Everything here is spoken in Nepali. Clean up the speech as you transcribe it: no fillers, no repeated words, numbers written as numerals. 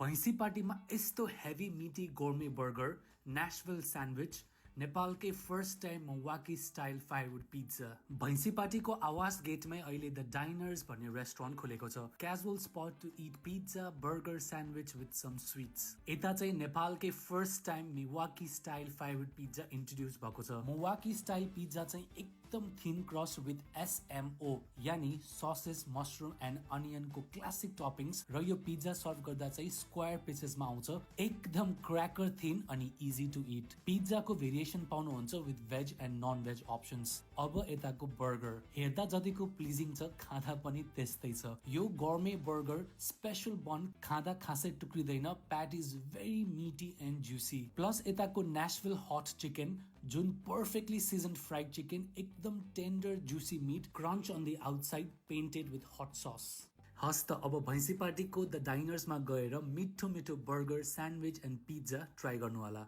भैँसी पार्टीमा यस्तो heavy meaty gourmet burger, national sandwich, नेपालकै फर्स्ट टाइम मवाकी स्टाइल फायरवुड पिज्जा। भैँसी पार्टीको आवास गेटमै अहिले द डाइनर्स भन्ने रेस्टुरेन्ट खोलेको छ। Casual spot to eat pizza, burger, sandwich with some sweets. यता चाहिँ नेपालकै फर्स्ट टाइम मिवाकी स्टाइल फायरवुड पिज्जा इन्ट्रोड्युस भएको छ। मिवाकी स्टाइल पिज्जा चाहिँ एकदम थिन क्रस्ट विथ SMO यानी ससेस, मसरुम एन्ड अनियनको क्लासिक टपिङ्स र यो पिज्जा सर्भ गर्दा चाहिँ स्क्वायर पिसेसमा आउँछ। एकदम क्र्याकर थिन अनि इजी टु इट। पिज्जाको भेरिएसन पाउनुहुन्छ with veg and non veg options. अब यताको बर्गर हेर्दा जतिको प्लिजिङ छ खाँदा पनि त्यस्तै छ। यो गोर्मे बर्गर स्पेशल बन खाँदा खासै टुक्रिँदैन। Patty is very meaty and juicy. Plus यताको नेशनल हट चिकन जुन पर्फेक्टली सिजन फ्राइड चिकन, एकदम tender juicy meat, crunch on the outside, painted with hot sauce. हस् त अब भैँसी पार्टीको द डाइनर्समा गएर मिठो मिठो burger, sandwich and pizza try गर्नु होला।